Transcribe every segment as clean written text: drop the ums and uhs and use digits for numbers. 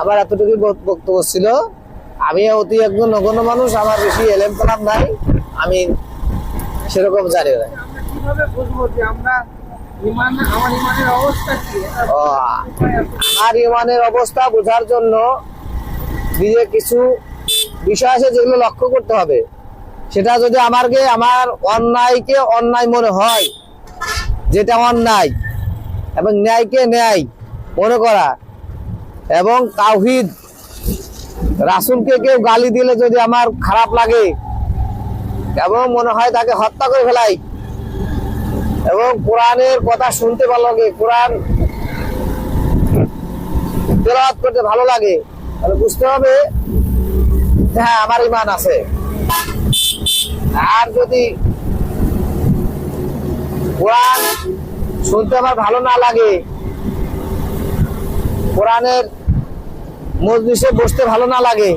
আমার এতটুকু বক্তব্য ছিল। আমি অতি একজন নগণ্য মানুষ, আমার বেশি এলেম পেলাম নাই, আমি সেরকম জানি না। আমরা কিভাবে বুঝবো যে আমার ইমানের অবস্থা কি? আমার ইমানের অবস্থা বোঝার জন্য নিজে কিছু বিষয় আছে যেগুলো লক্ষ্য করতে হবে। সেটা যদি আমার অন্যায়কে অন্যায় মনে হয়, যেটা অন্যায়, এবং ন্যায়কে ন্যায় মনে করা, এবং তাওহীদ রাসূলকে কেউ গালি দিলে যদি আমার খারাপ লাগে এবং মনে হয় তাকে হত্যা করে ফেলাই, এবং কোরআনের কথা শুনতে ভালো লাগে, কোরআন তেলাওয়াত করতে ভালো লাগে, তাহলে বুঝতে হবে হ্যাঁ আমার ঈমান আছে। আর যদি কোরআন শুনতে আমার ভালো না লাগে, কোরআনের মজলিসে বসতে ভালো না লাগে,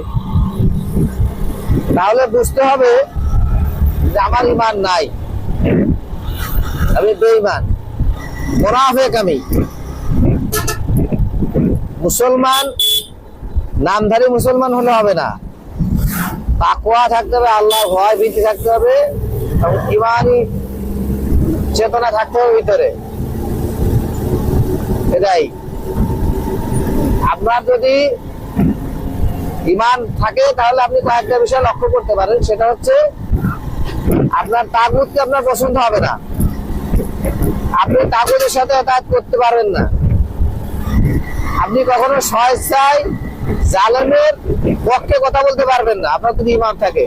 তাহলে বুঝতে হবে যে আমার ঈমান নাই, আমি বেঈমান, মুনাফিক। আমি মুসলমান, নামধারী মুসলমান হলে হবে না, তাকওয়া থাকতে হবে, আল্লাহর ভয় ভীতি থাকতে হবে, এবং ঈমানি চেতনা থাকতে হবে ভিতরে। এটাই আপনার যদি ঈমান থাকে তাহলে আপনি কয়েকটা বিষয় লক্ষ্য করতে পারেন। সেটা হচ্ছে আপনার তাগুতকে আপনার পছন্দ হবে না, আপনি তাগুতের সাথে এতাত করতে পারবেন না, আপনি কখনো স্বেচ্ছায় জালেমের পক্ষে কথা বলতে পারবেন না আপনার যদি ঈমান থাকে।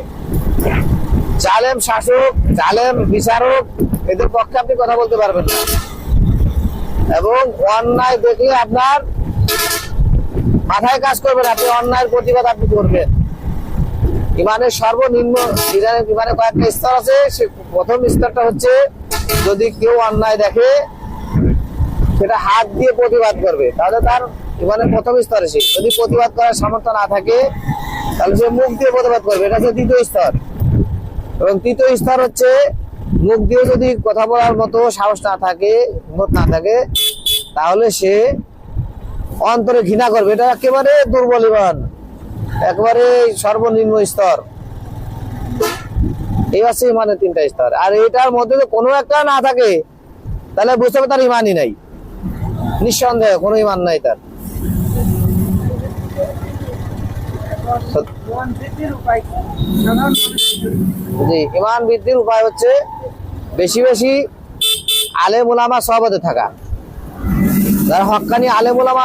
জালেম শাসক, জালেম বিচারক, এদের পক্ষে আপনি কথা বলতে পারবেন না, এবং অন্যায় দেখলে আপনার মাথায় কাজ করবেন, আপনি অন্যায়ের প্রতিবাদ আপনি করবেন। ঈমানের সর্বনিম্ন ঈমানের কয়েকটা স্তর আছে। সে প্রথম স্তরটা হচ্ছে যদি কেউ অন্যায় দেখে সেটা হাত দিয়ে প্রতিবাদ করবে, তাহলে তার ঈমানের প্রথম স্তর এসে। যদি প্রতিবাদ করার সামর্থ্য না থাকে তাহলে সে মুখ দিয়ে প্রতিবাদ করবে, এটা হচ্ছে দ্বিতীয় স্তর। এবং তৃতীয় স্তর হচ্ছে মুখ দিয়ে যদি কথা বলার মতো সাহস না থাকে, হিম্মত না থাকে, তাহলে সে অন্তরে ঘৃণা করবে। এটা একেবারে দুর্বল ঈমান, একেবারে সর্বনিম্ন স্তর। এই হচ্ছে ঈমানের তিনটা স্তর। আর এটার মধ্যে যদি কোনো একটা না থাকে তাহলে বুঝতে হবে তার ঈমানই নাই, নিঃসন্দেহে কোনো ঈমান নাই তার। জি, ঈমান বৃদ্ধির উপায় হচ্ছে বেশি বেশি আলেম উলামা সহবতে থাকা, যারা হক্কানি আলেম উলামা